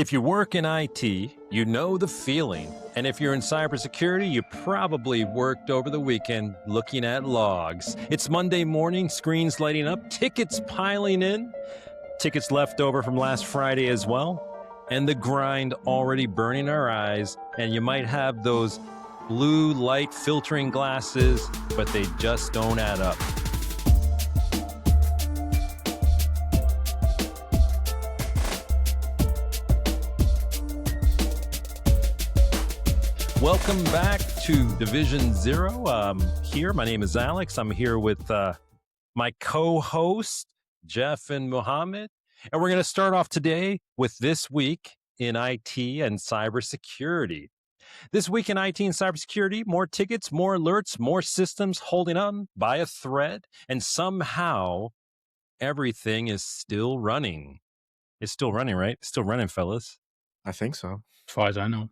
If you work in IT, you know the feeling. And if you're in cybersecurity, you probably worked over the weekend looking at logs. It's Monday morning, screens lighting up, tickets piling in, tickets left over from last Friday as well, and the grind already burning our eyes. And you might have those blue light filtering glasses, but they just don't add up. Welcome back to Division Zero. Here, my name is Alex. I'm here with my co-host, Jeff and Mohammed. And we're going to start off today with This Week in IT and Cybersecurity. This week in IT and cybersecurity, more tickets, more alerts, more systems holding on by a thread, and somehow everything is still running. It's still running, right? It's still running, fellas. I think so. As far as I know.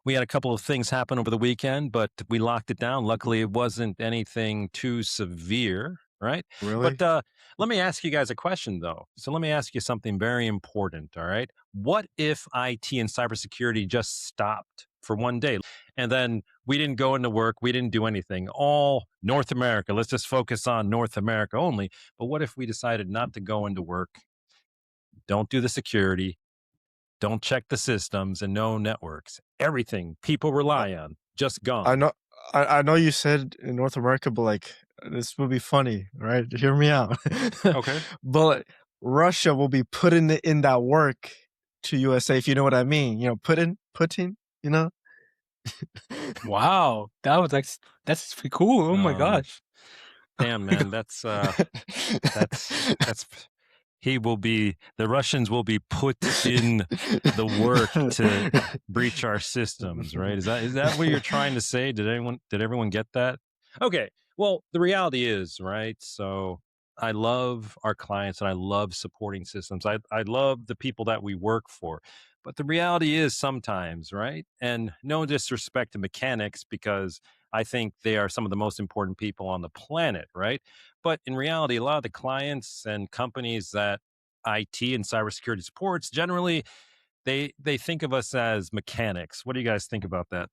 We had a couple of things happen over the weekend, but we locked it down. Luckily, it wasn't anything too severe, right? Really? But let me ask you guys a question, though. So let me ask you something very important, all right? What if IT and cybersecurity just stopped for one day? And then we didn't go into work, we didn't do anything. All North America, let's just focus on North America only. But what if we decided not to go into work, don't do the security, don't check the systems, and no networks? Everything people rely on, just gone. I know you said in North America, but like this will be funny, right? Hear me out. Okay. But Russia will be putting in that work to USA, if you know what I mean. You know, putting, you know? Wow. That's pretty cool. Oh my gosh. Damn, man, that's the Russians will be put in the work to breach our systems, right? Is that what you're trying to say? Did everyone get that? Okay. Well, the reality is, right? So I love our clients and I love supporting systems. I love the people that we work for. But the reality is sometimes, right? And no disrespect to mechanics, because I think they are some of the most important people on the planet, right? But in reality, a lot of the clients and companies that IT and cybersecurity supports, generally, they think of us as mechanics. What do you guys think about that?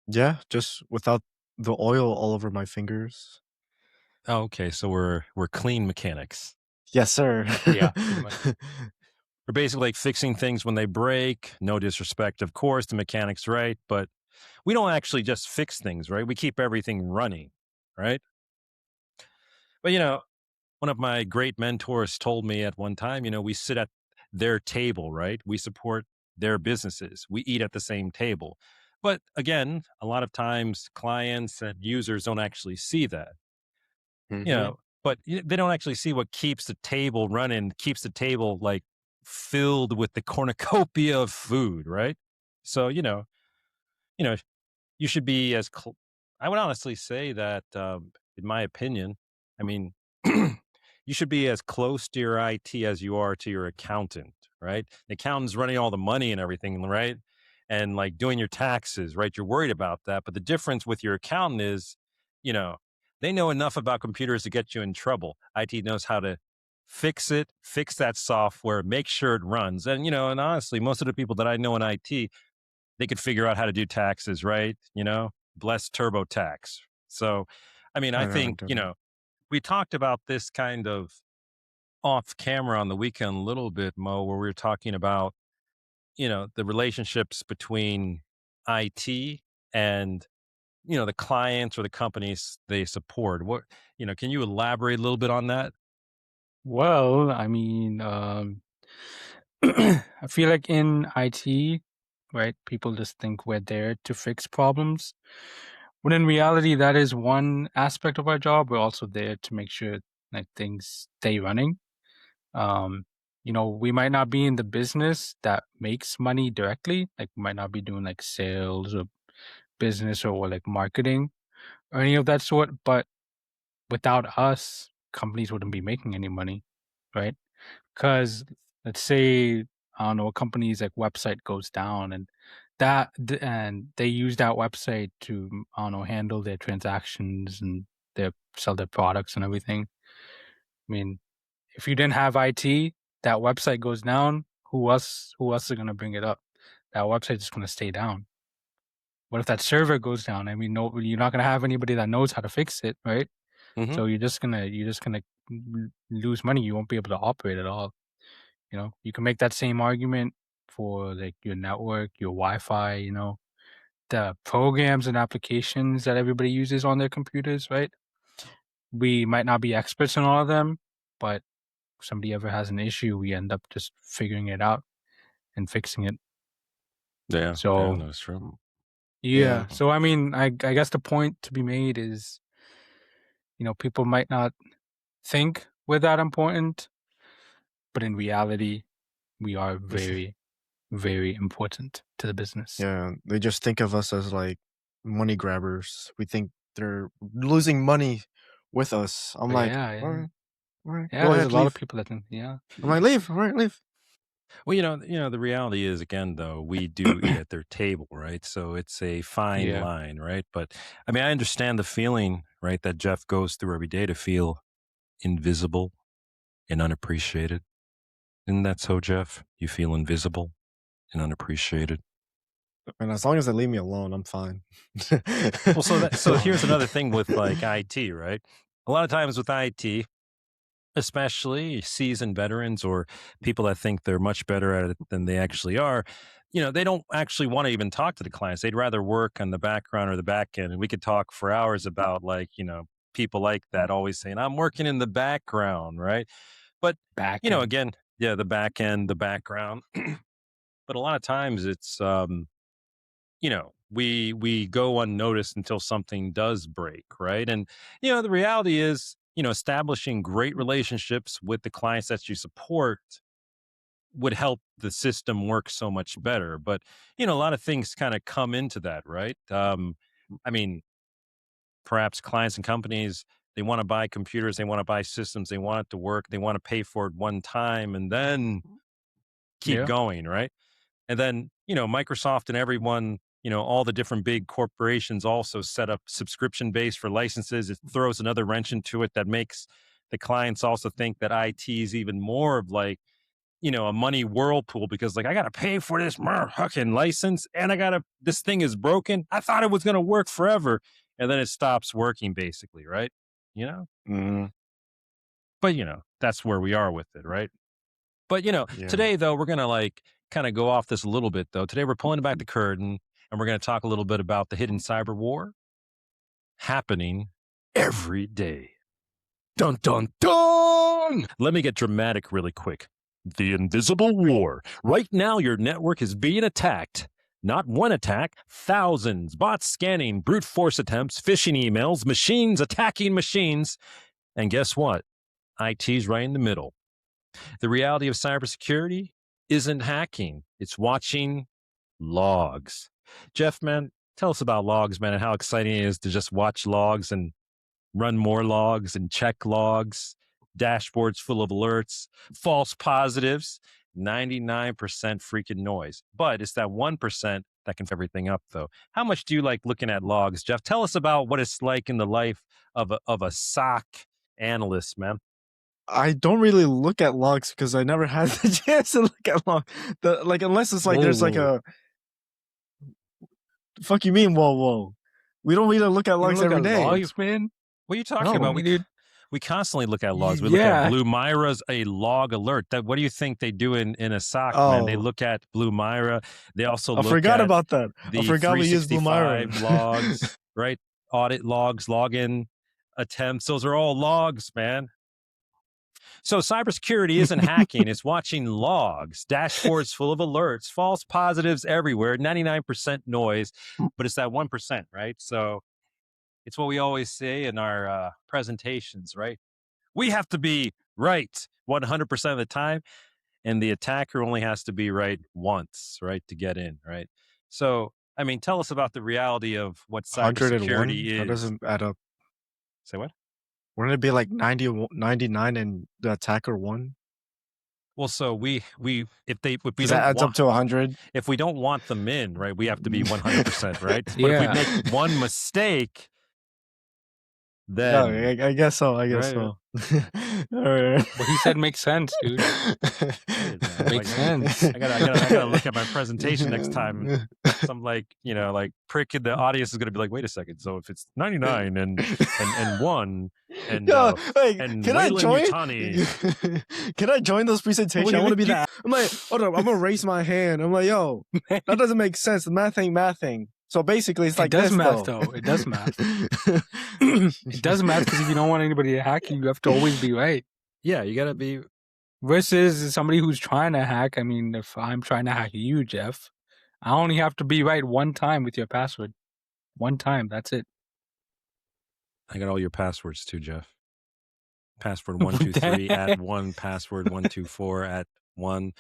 Yeah, just without the oil all over my fingers. Oh, okay, so we're clean mechanics. Yes, sir. Yeah, pretty much. We're basically like fixing things when they break. No disrespect, of course, the mechanics, right? But we don't actually just fix things, right? We keep everything running, right? But one of my great mentors told me at one time, we sit at their table, right? We support their businesses. We eat at the same table. But again, a lot of times clients and users don't actually see that, Mhm. but they don't actually see what keeps the table running, keeps the table like filled with the cornucopia of food, right? So, you know, you should be I would honestly say that, in my opinion, I mean, you should be as close to your IT as you are to your accountant, right? The accountant's running all the money and everything, right? And like doing your taxes, right? You're worried about that. But the difference with your accountant is, you know, they know enough about computers to get you in trouble. IT knows how to fix it, fix that software, make sure it runs. And honestly, most of the people that I know in IT, they could figure out how to do taxes, right? Bless TurboTax. So, I I think, haven't done it. we talked about this kind of off camera on the weekend a little bit, Mo, where we were talking about, the relationships between IT and, the clients or the companies they support. Can you elaborate a little bit on that? Well, I mean, I feel like in IT, right, people just think we're there to fix problems. When in reality, that is one aspect of our job. We're also there to make sure like things stay running. Um, we might not be in the business that makes money directly. Like we might not be doing like sales or business or like marketing or any of that sort, but without us, companies wouldn't be making any money, right? Because let's say, I don't know, a company's like website goes down and and they use that website to, I don't know, handle their transactions and sell their products and everything. I mean, if you didn't have IT, that website goes down, who else is gonna bring it up? That website is gonna stay down. What if that server goes down? I mean, no, you're not gonna have anybody that knows how to fix it, right? Mm-hmm. So you're just gonna lose money. You won't be able to operate at all. You know, you can make that same argument for like your network, your Wi-Fi. You know, the programs and applications that everybody uses on their computers, right? We might not be experts in all of them, but if somebody ever has an issue, we end up just figuring it out and fixing it. Yeah, So that's true. yeah. So I mean, I guess the point to be made is, you know, people might not think we're that important, but in reality, we are very, very important to the business. Yeah, they just think of us as like money grabbers. We think they're losing money with us. I'm But like, yeah, all yeah. right, all right, Yeah, go there's a ahead, lot of leave. people that think, yeah. I'm like, leave, all right, leave. Well, the reality is, again, though, we do eat at their table, right? So it's a fine Yeah. line, right? But I mean, I understand the feeling, right, that Jeff goes through every day to feel invisible and unappreciated. Isn't that so, Jeff? You feel invisible and unappreciated. And as long as they leave me alone, I'm fine. Well, so here's another thing with like IT, right? A lot of times with IT, especially seasoned veterans or people that think they're much better at it than they actually are, they don't actually want to even talk to the clients. They'd rather work on the background or the back end. And we could talk for hours about like, people like that always saying, I'm working in the background, right? But, Back end. again, yeah, the back end, the background. But a lot of times it's, we go unnoticed until something does break, right? And the reality is, establishing great relationships with the clients that you support would help the system work so much better. But a lot of things kind of come into that, right? I mean, perhaps clients and companies, they want to buy computers, they want to buy systems, they want it to work, they want to pay for it one time and then keep Yeah. going, right? And then, Microsoft and everyone, all the different big corporations also set up subscription base for licenses. It throws another wrench into it that makes the clients also think that IT is even more of like, a money whirlpool because like I got to pay for this fucking license and this thing is broken. I thought it was going to work forever. And then it stops working basically, right? Mm, But, that's where we are with it, right? But, yeah. today, though, we're going to like kind of go off this a little bit, though. Today, we're pulling back the curtain and we're going to talk a little bit about the hidden cyber war happening every day. Dun, dun, dun! Let me get dramatic really quick. The invisible war. Right now, your network is being attacked. Not one attack, thousands. Bots scanning, brute force attempts, phishing emails, machines attacking machines. And guess what? IT's right in the middle. The reality of cybersecurity isn't hacking, it's watching logs. Jeff, man, tell us about logs, man, and how exciting it is to just watch logs and run more logs and check logs, dashboards full of alerts, false positives, 99% freaking noise. But it's that 1% that can f everything up, though. How much do you like looking at logs, Jeff? Tell us about what it's like in the life of a SOC analyst, man. I don't really look at logs because I never had the chance to look at logs. Unless it's like there's like Whoa. a fuck you mean, whoa. We don't really look at You don't logs look every at day. logs, man? What are you talking No, about? dude. We constantly look at logs. We look at Yeah. Blue Myra's a log alert. What do you think they do in a SOC, man? They Oh, look at Blue Myra. They also I look forgot at about that. I the forgot we use Blue Myra. 365 logs, right? Audit logs, login attempts. Those are all logs, man. So cybersecurity isn't hacking. It's watching logs, dashboards full of alerts, false positives everywhere, 99% noise, but it's that 1%, right? So it's what we always say in our presentations, right? We have to be right 100% of the time, and the attacker only has to be right once, right, to get in, right? So, I mean, tell us about the reality of what 101? cybersecurity That is. doesn't add up. Say what? Wouldn't it be like 90, 99 and the attacker won? Well, so we if we Because that don't adds up want to 100. if we don't want them in, right, we have to be 100%, right? But if we Yeah. make one mistake, Yeah, then, I guess so. I guess right? so. Alright. What he said makes sense, dude. Right, man. Makes Like sense. I gotta look at my presentation next time. Some like, like prick in the audience is gonna be like, wait a second. So if it's 99 and one Yo, wait, and can I Wayland join? Yutani. Can I join those presentations? Wait, I want to wait, be that. I'm like, hold up, I'm gonna raise my hand. I'm like, yo, that doesn't make sense. The math ain't mathing. So basically, it's it like does this math though. though. It does math. It does math because if you don't want anybody to hack you, you have to always be right. Yeah, you gotta be. Versus somebody who's trying to hack. I mean, if I'm trying to hack you, Jeff, I only have to be right one time with your password. One time, that's it. I got all your passwords too, Jeff. Password What the 123 at heck? 1, password 124 at 1.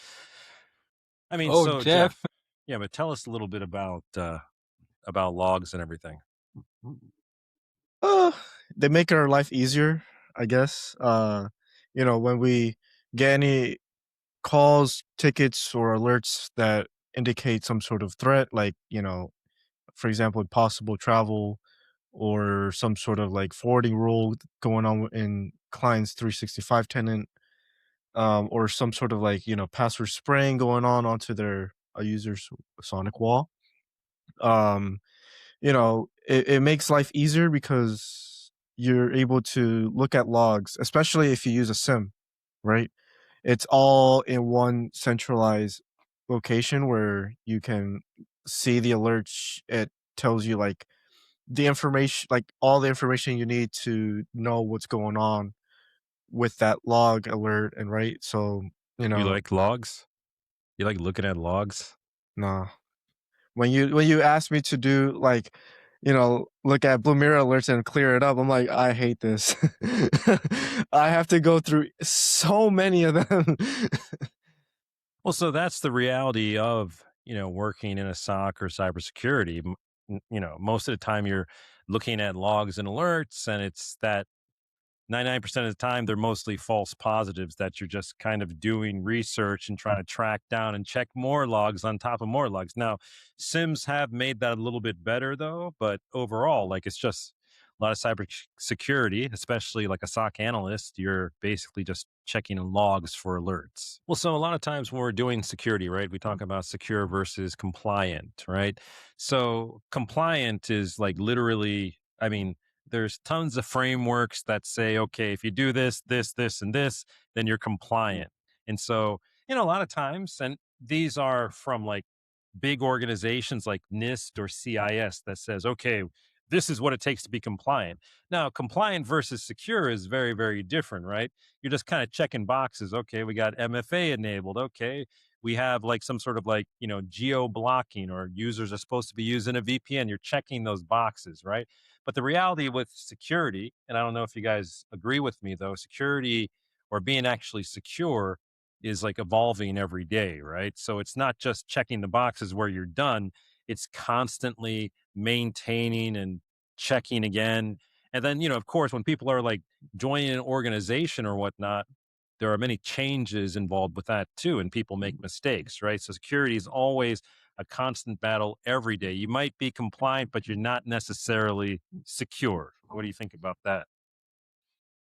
I mean, Oh, so Jeff. Jeff, yeah, but tell us a little bit about logs and everything. Uh, they make our life easier, I guess. When we get any calls, tickets, or alerts that indicate some sort of threat, like, for example, possible travel or some sort of like forwarding rule going on in client's 365 tenant, or some sort of like, password spraying going on onto their user's Sonic wall. Um, it makes life easier because you're able to look at logs, especially if you use a SIM, right? It's all in one centralized location where you can see the alerts. It tells you like the information, like all the information you need to know what's going on with that log alert. And right, so You like logs? You like looking at logs? nah. When you ask me to do like, look at Blue Mirror alerts and clear it up, I'm like, I hate this. I have to go through so many of them. Well, so that's the reality of, working in a SOC or cybersecurity. Most of the time you're looking at logs and alerts, and it's that 99% of the time, they're mostly false positives that you're just kind of doing research and trying to track down and check more logs on top of more logs. Now, Sims have made that a little bit better though, but overall, like it's just a lot of cyber security, especially like a SOC analyst, you're basically just checking logs for alerts. Well, so a lot of times when we're doing security, right, we talk about secure versus compliant, right? So compliant is like literally, I mean, there's tons of frameworks that say, okay, if you do this, this, and this, then you're compliant. And so, a lot of times, and these are from like big organizations like NIST or CIS that says, okay, this is what it takes to be compliant. Now, compliant versus secure is very, very different, right? You're just kind of checking boxes. Okay, we got MFA enabled. Okay, we have like some sort of like, geo blocking, or users are supposed to be using a VPN. You're checking those boxes, right? But the reality with security, and I don't know if you guys agree with me though, security or being actually secure is like evolving every day, right? So it's not just checking the boxes where you're done, it's constantly maintaining and checking again. And then, of course, when people are like joining an organization or whatnot, there are many changes involved with that too, and people make mistakes, right? So security is always a constant battle every day. You might be compliant, but you're not necessarily secure. What do you think about that?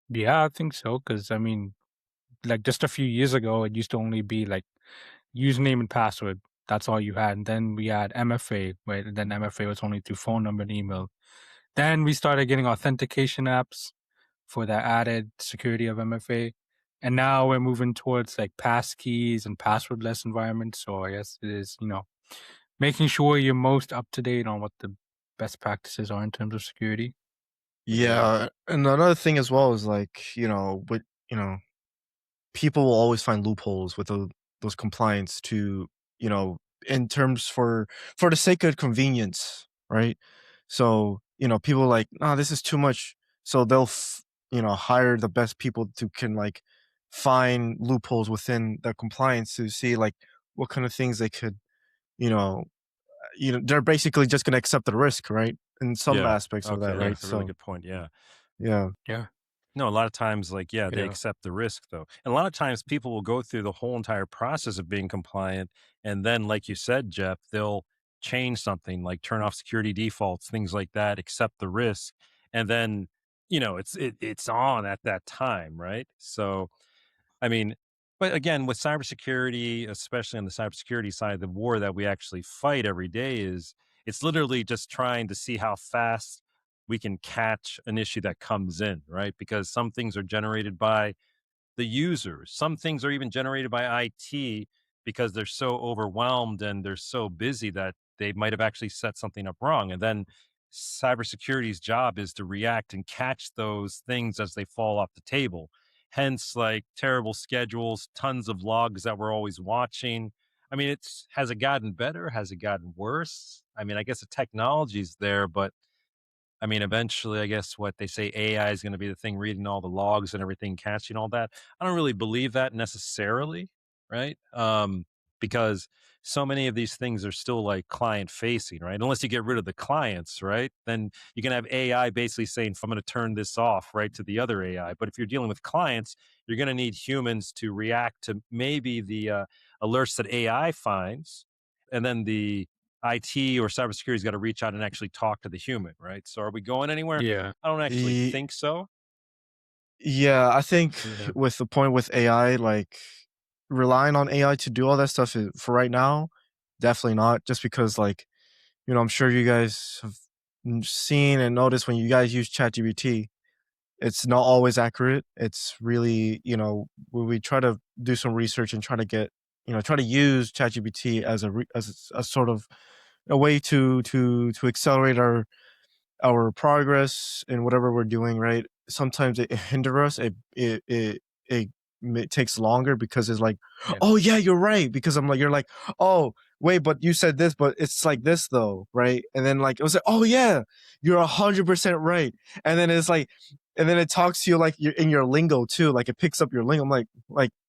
Yeah, I think so. Because I mean, like just a few years ago, it used to only be like username and password. That's all you had. And then we had MFA, right? And then MFA was only through phone number and email. Then we started getting authentication apps for the added security of MFA. And now we're moving towards like pass keys and passwordless environments. So I guess it is, making sure you're most up to date on what the best practices are in terms of security. Yeah, and another thing as well is like, with you know, people will always find loopholes with those compliance to, you know, in terms for the sake of convenience, right? So, people are like, "Oh, this is too much." So they'll hire the best people to can like find loopholes within the compliance to see like what kind of things they could, you know, they're basically just going to accept the risk, right? In some Yeah. aspects of that, Okay. right? That's a really So, good point. Yeah. yeah. Yeah. No, a lot of times, like, yeah, they Yeah. accept the risk though. And a lot of times people will go through the whole entire process of being compliant. And then, like you said, Jeff, they'll change something like turn off security defaults, things like that, accept the risk. And then, it's on at that time, right? So, I mean, but again, with cybersecurity, especially on the cybersecurity side of the war that we actually fight every day, is it's literally just trying to see how fast we can catch an issue that comes in, right? Because some things are generated by the users. Some things are even generated by IT because they're so overwhelmed and they're so busy that they might have actually set something up wrong. And then cybersecurity's job is to react and catch those things as they fall off the table. Hence, like terrible schedules, tons of logs that we're always watching. I mean, has it gotten better? Has it gotten worse? I mean, I guess the technology's there, but I mean, eventually, I guess what they say AI is going to be the thing reading all the logs and everything, catching all that. I don't really believe that necessarily, right? Because so many of these things are still like client facing, right? Unless you get rid of the clients, right? Then you can have AI basically saying, "I'm going to turn this off," right, to the other AI. But if you're dealing with clients, you're going to need humans to react to maybe the alerts that AI finds, and then the IT or cybersecurity's got to reach out and actually talk to the human, right? So are we going anywhere? Yeah. I don't actually Ye think so. Yeah, I think Yeah. with the point with AI, like, relying on AI to do all that stuff for right now, definitely not, just because, like, I'm sure you guys have seen and noticed when you guys use ChatGPT, it's not always accurate. It's really, when we try to do some research and try to use ChatGPT as a sort of a way to accelerate our progress in whatever we're doing, right? Sometimes it hinder us. It takes longer because it's like, Yeah. oh yeah, you're right. Because you're like, oh wait, but you said this, but it's like this though, right? And then like it was like, oh yeah, you're 100% right. And then it's like, and then it talks to you like you're in your lingo too. Like it picks up your lingo. I'm like,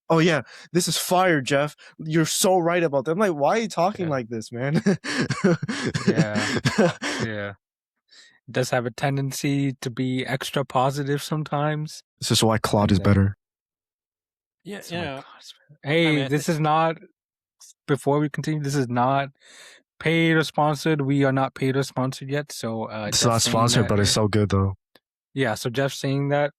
oh yeah, this is fire, Jeff. You're so right about that. I'm like, why are you talking Yeah. like this, man? Yeah. Yeah. It does have a tendency to be extra positive sometimes. This is why Claude is And then better. Yeah, it's you like, know, I hey, mean, this is not, before we continue, this is not paid or sponsored. We are not paid or sponsored yet. So It's Jeff not saying sponsored, that, but it's so good though. yeah, so Jeff saying that,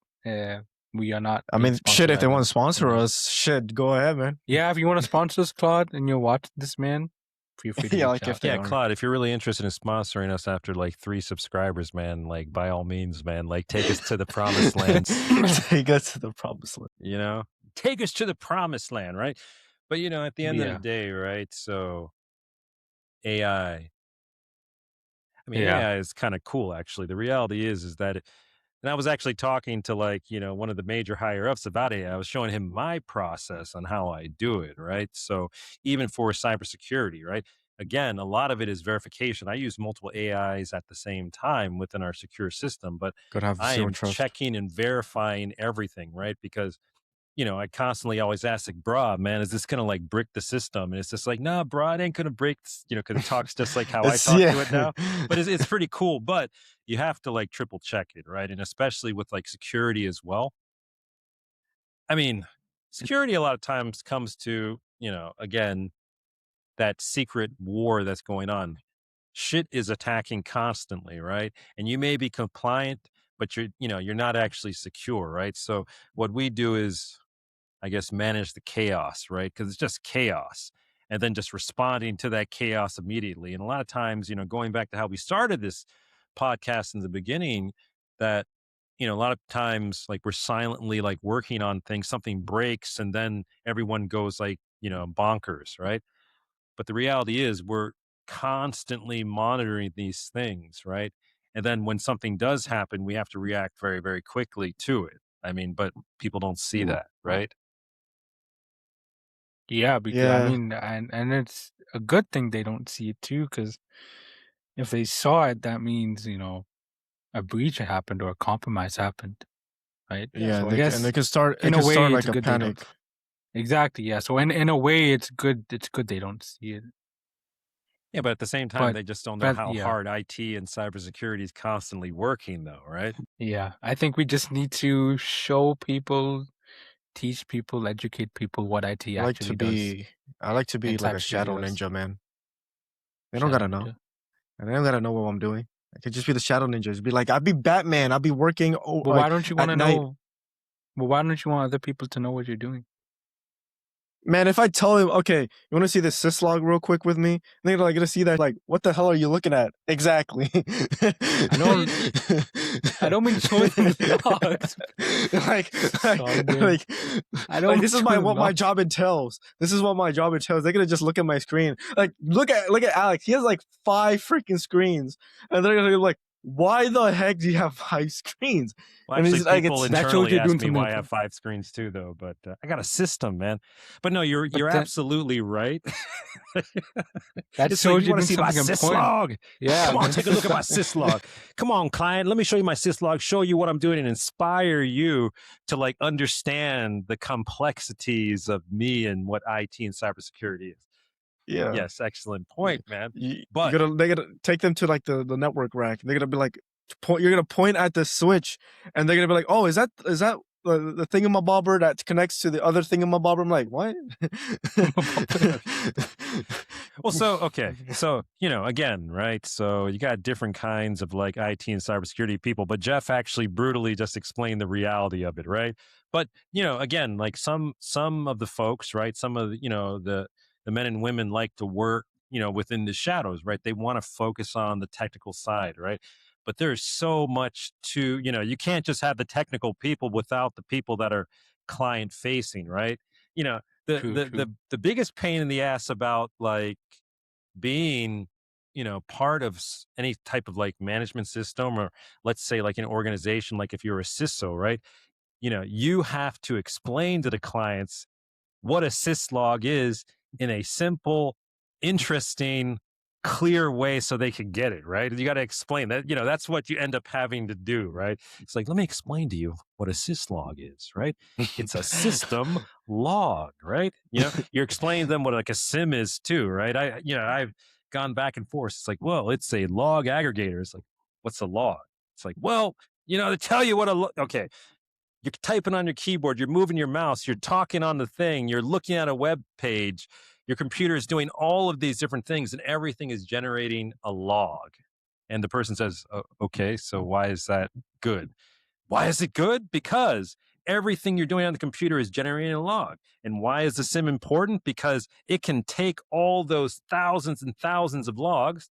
we are not I being mean, shit, sponsored if by they want them. to sponsor Yeah. us, shit, go ahead, man. Yeah, if you want to sponsor us, Claude, and you're watching this, man, feel free to Yeah, reach like if out. they yeah, are. Claude, if you're really interested in sponsoring us after like 3 subscribers, man, like by all means, man, like take us to the promised lands, Take us to the promised land. you know, take us to the promised land, right? But at the end of the Yeah. day, right? So AI, I mean, Yeah. AI is kind of cool, actually. The reality is that, and I was actually talking to like, one of the major higher ups about AI. I was showing him my process on how I do it, right? So even for cybersecurity, right? Again, a lot of it is verification. I use multiple AIs at the same time within our secure system, but Gotta have I zero am trust. checking and verifying everything, right? Because I constantly always ask, like, "Bruh, man, is this gonna like brick the system?" And it's just like, "Nah, bruh, it ain't gonna break," because it talks just like how I It's talk yeah. to it now. But it's pretty cool. But you have to like triple check it, right? And especially with like security as well. I mean, security a lot of times comes to again that secret war that's going on. Shit is attacking constantly, right? And you may be compliant, but you're not actually secure, right? So what we do is I guess, manage the chaos, right? Because it's just chaos. And then just responding to that chaos immediately. And a lot of times, going back to how we started this podcast in the beginning, that, a lot of times, like we're silently like working on things, something breaks, and then everyone goes like, bonkers, right? But the reality is we're constantly monitoring these things, right? And then when something does happen, we have to react very, very quickly to it. I mean, but people don't see that, right? Yeah, because I Yeah, mean, and it's a good thing they don't see it too, because if they saw it, that means, a breach happened or a compromise happened, right? yeah, So and I they guess can start. It in a can start way it's like a good they don't. panic. Exactly, yeah. So in a way it's good they don't see it. Yeah, but at the same time, But they just don't know but how yeah. hard IT and cybersecurity is constantly working, though, right? Yeah. I think we just need to show people, teach people, educate people what IT I like to actually does be. I like to be and like a cybersecurity shadow does. ninja, man. They don't Shadow gotta know. Ninja. And they don't gotta know what I'm doing. I could just be the shadow ninjas. Be like, I'd be Batman. I'd be working But like why don't you at want to night. know? But why don't you want other people to know what you're doing? Man, if I tell him, okay, you want to see this syslog real quick with me? They're like gonna see that, like, what the hell are you looking at? Exactly. I don't. I don't mean show them the logs. like, So good. like, I don't. like, this is show my them what my logs. job entails. This is what my job entails. They're gonna just look at my screen. Like, look at Alex. He has like 5 freaking screens, and they're gonna be like, why the heck do you have 5 screens? Well, And actually, he's like, people it's That shows internally you're ask doing me something why I have important. 5 screens too, though. But I got a system, man. But no, you're But then, absolutely right. that It's like, shows you you're want to doing see my something important. syslog? Yeah. Come on, man. take a look at my syslog. Come on, client. Let me show you my syslog. Show you what I'm doing and inspire you to like understand the complexities of me and what IT and cybersecurity is. yeah. Yes, excellent point, man. You But gotta they gotta take them to like the network rack. They're gonna be like, you're gonna point at the switch, and they're gonna be like, oh, is that the thingamabobber that connects to the other thingamabobber? I'm like, what? well, so okay, so again, right? So you got different kinds of like IT and cybersecurity people, but Jeff actually brutally just explained the reality of it, right? But again, like some of the folks, right? Some of the men and women like to work, within the shadows, right? They want to focus on the technical side, right? But there's so much to, you can't just have the technical people without the people that are client facing, right? You know, the True. the True. the biggest pain in the ass about like being part of any type of like management system, or let's say like an organization, like if you're a CISO, right? You have to explain to the clients what a syslog is in a simple, interesting, clear way so they can get it, right? You got to explain that, that's what you end up having to do, right? It's like, let me explain to you what a syslog is, right? It's a system log, right? You're explaining to them what like a SIM is too, right? I've gone back and forth. It's like, well, it's a log aggregator. It's like, what's a log? It's like, well, to tell you what okay, you're typing on your keyboard, you're moving your mouse, you're talking on the thing, you're looking at a web page, your computer is doing all of these different things, and everything is generating a log. And the person says, okay, so why is that good? Why is it good? Because everything you're doing on the computer is generating a log. And why is the SIM important? Because it can take all those thousands and thousands of logs,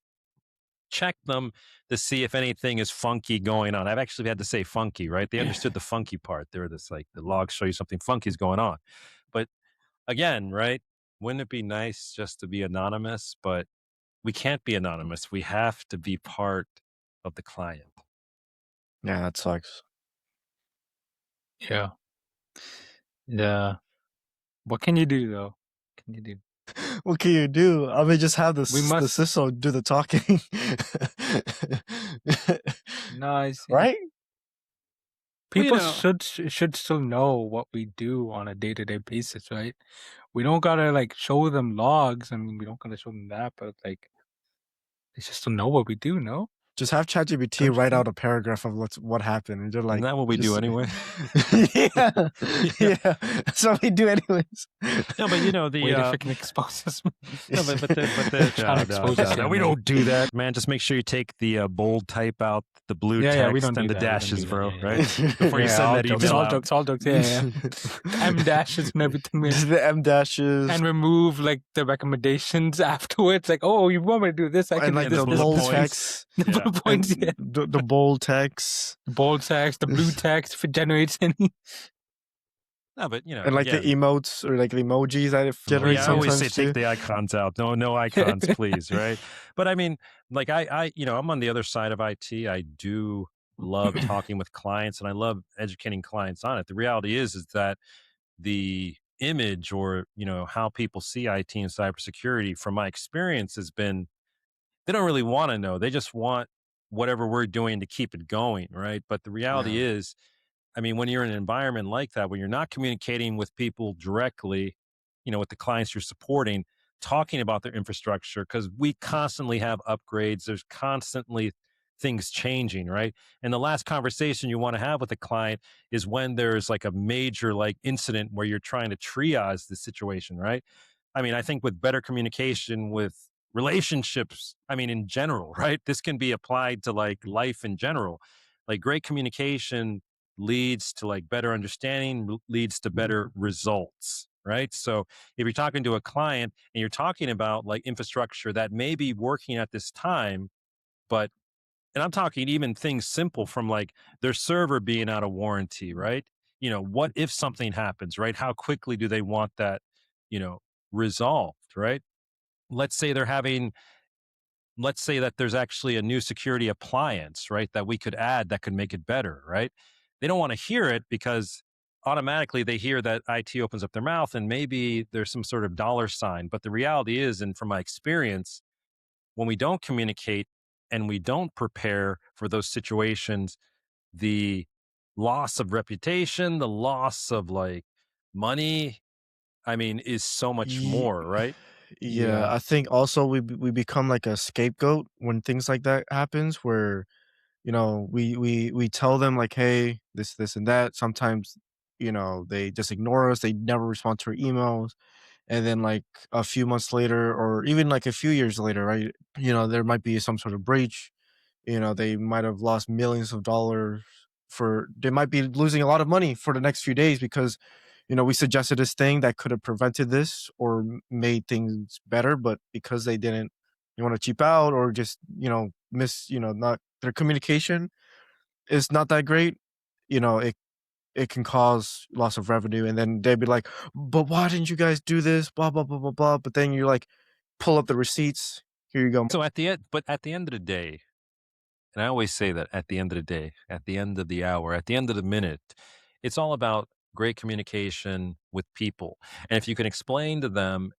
check them to see if anything is funky going on. I've actually had to say funky, right? They understood the funky part. They were this like, the logs show you something funky is going on. But again, right? Wouldn't it be nice just to be anonymous? But we can't be anonymous. We have to be part of the client. Yeah, that sucks. Yeah. Yeah. What can you do though? What can you do? What can you do? I mean, just have the We must. the CISO do the talking. Nice. Right? People Well, should still know what we do on a day-to-day basis, right? We don't gotta like show them logs. I mean, we don't gotta show them that, but like they should still know what we do. No. Just have ChatGPT Don't you write think? out a paragraph of what happened, and they're like, isn't that what we do just anyway? yeah, yeah. That's what we do anyways. No, but the Wait, if it can expose us. no, but Trying to expose us here, we man. don't do that, man. Just make sure you take the bold type out, the blue Yeah, we text, don't and do the that. We don't dashes, do that. bro. Yeah, yeah. Right before you Yeah, send all that jokes, email all out. jokes, all jokes. Yeah, yeah. M dashes and everything, man. The M dashes And remove like the recommendations afterwards. Like, oh, you want me to do this? I can and do like this. the this, bold this. text, The Yeah. bullet points, and yeah. the bold text, The bold text, the blue text, if it generates any. No, but and like again, the emotes or like the emojis that it generates yeah, I always sometimes say too. take the icons out. No icons, please. Right. But I mean, like I'm on the other side of IT. I do love talking with clients, and I love educating clients on it. The reality is that the image, or how people see IT and cybersecurity, from my experience, has been, they don't really want to know. They just want whatever we're doing to keep it going, right? But the reality Yeah. is, I mean, when you're in an environment like that, when you're not communicating with people directly, with the clients you're supporting, talking about their infrastructure, because we constantly have upgrades. There's constantly things changing, right? And the last conversation you want to have with a client is when there's like a major like incident where you're trying to triage the situation, right? I mean, I think with better communication with relationships. I mean, in general, right? This can be applied to like life in general. Like great communication leads to like better understanding, leads to better results, right? So if you're talking to a client and you're talking about like infrastructure that may be working at this time, but and I'm talking even things simple from like their server being out of warranty, right? What if something happens, right? How quickly do they want that, you know, resolved, right? Let's say they're having, let's say that there's actually a new security appliance, right? That we could add that could make it better, right? They don't want to hear it because automatically they hear that IT opens up their mouth and maybe there's some sort of dollar sign. But the reality is, and from my experience, when we don't communicate and we don't prepare for those situations, the loss of reputation, the loss of like money, I mean, is so much Ye more, right? Yeah, Yeah. I think also we become like a scapegoat when things like that happens where, we tell them like, "Hey, this, and that." Sometimes, they just ignore us, they never respond to our emails, and then, like, a few months later or even, like, a few years later, right, there might be some sort of breach. They might have lost millions of dollars for they might be losing a lot of money for the next few days because, we suggested this thing that could have prevented this or made things better, but because they didn't want to cheap out or just, not their communication is not that great, it can cause loss of revenue. And then they'd be like, but why didn't you guys do this? Blah, blah, blah, blah, blah. But then you're like, pull up the receipts. Here you go. So at the end, but at the end of the day, and I always say that at the end of the day, at the end of the hour, at the end of the minute, it's all about great communication with people. And if you can explain to them,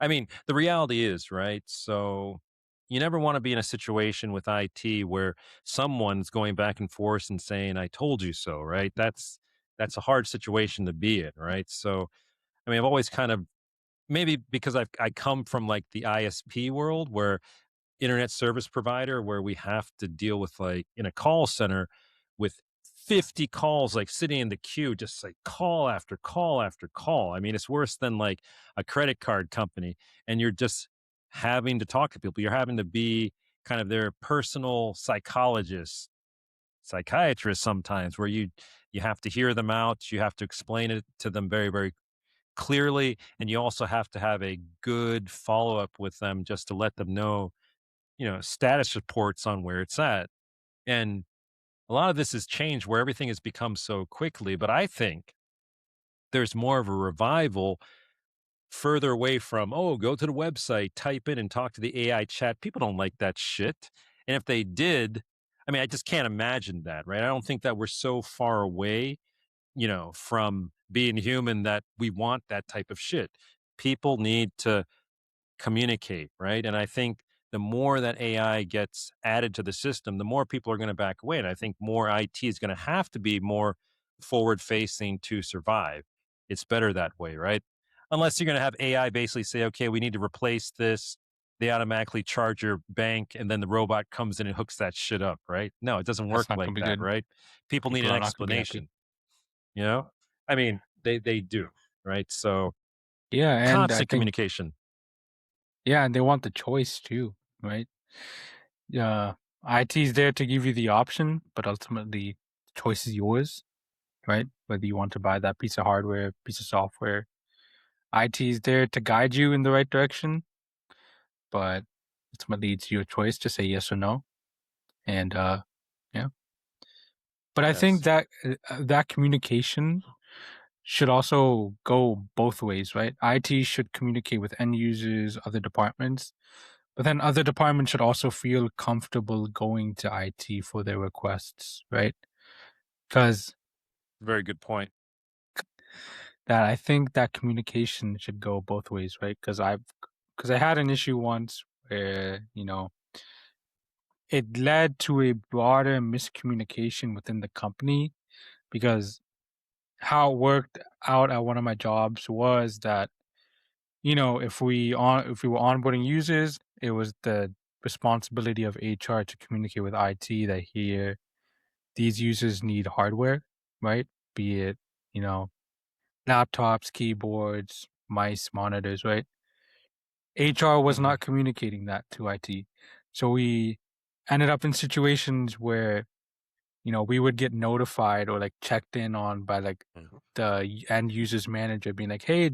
I mean, the reality is, right? So you never want to be in a situation with IT where someone's going back and forth and saying, I told you so, right? That's a hard situation to be in, right? So I mean, I've always kind of maybe because I come from like the ISP world where internet service provider where we have to deal with like in a call center with 50 calls like sitting in the queue, just like call after call after call. I mean, it's worse than like a credit card company. And you're just having to talk to people. You're having to be kind of their personal psychologist, psychiatrist sometimes, where you have to hear them out. You have to explain it to them very, very clearly. And you also have to have a good follow up with them just to let them know, status reports on where it's at. And a lot of this has changed where everything has become so quickly. But I think there's more of a revival further away from, oh, go to the website, type in and talk to the AI chat. People don't like that shit. And if they did, I mean, I just can't imagine that, right? I don't think that we're so far away, from being human that we want that type of shit. People need to communicate, right? And I think the more that AI gets added to the system, the more people are going to back away. And I think more IT is going to have to be more forward facing to survive. It's better that way, right? Unless you're going to have AI basically say, okay, we need to replace this. They automatically charge your bank and then the robot comes in and hooks that shit up, right? No, it doesn't work That's not like gonna be that, good. right? People need People an are not gonna be happy. explanation, you know? I mean, they do, right? So Yeah, and I constant think communication. yeah, and they want the choice too, right? Yeah, IT is there to give you the option, but ultimately the choice is yours, right? Whether you want to buy that piece of hardware, piece of software. IT is there to guide you in the right direction, but ultimately it's your choice to say yes or no. And yeah. But I think Yes. that that communication should also go both ways, right? IT should communicate with end users, other departments, but then other departments should also feel comfortable going to IT for their requests, right? Because Very good point. that I think that communication should go both ways, right? Because I had an issue once where it led to a broader miscommunication within the company because how it worked out at one of my jobs was that if we were onboarding users, it was the responsibility of HR to communicate with IT that here these users need hardware, right? Be it, you know, laptops, keyboards, mice, monitors, right? HR was Mhm. not communicating that to IT. So we ended up in situations where, we would get notified or like checked in on by like the end user's manager being like, "Hey,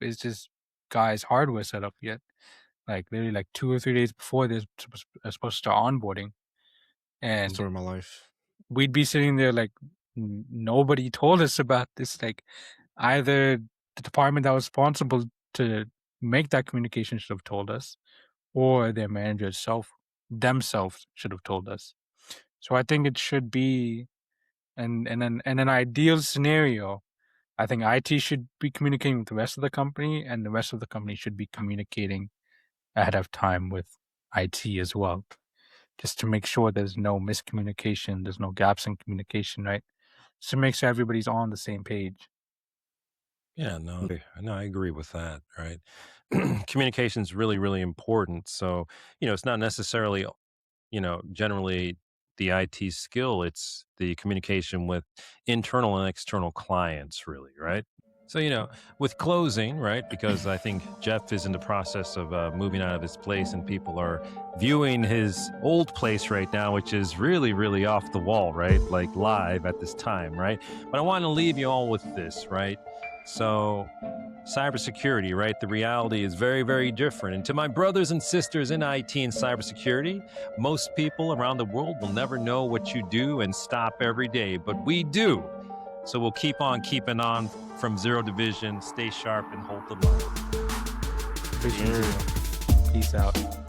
is this guy's hardware set up yet?" Like literally like 2 or 3 days before they're supposed to start onboarding. And Story of my life. we'd be sitting there like, nobody told us about this. Like either the department that was responsible to make that communication should have told us, or their manager themselves should have told us. So I think it should be, and in an ideal scenario, I think IT should be communicating with the rest of the company, and the rest of the company should be communicating ahead of time with IT as well, just to make sure there's no miscommunication, there's no gaps in communication, right? Just to make sure everybody's on the same page. Yeah, no, I agree with that, right? Communication is really, really important. So, it's not necessarily, generally the IT skill, it's the communication with internal and external clients, really, right? So, with closing, right? Because I think Jeff is in the process of moving out of his place and people are viewing his old place right now, which is really, really off the wall, right? Like live at this time, right? But I want to leave you all with this, right? So, cybersecurity, right? The reality is very, very different. And to my brothers and sisters in IT and cybersecurity, most people around the world will never know what you do and stop every day, but we do. So we'll keep on keeping on from Zero Division. Stay sharp and hold the line. Vision Zero. Peace out.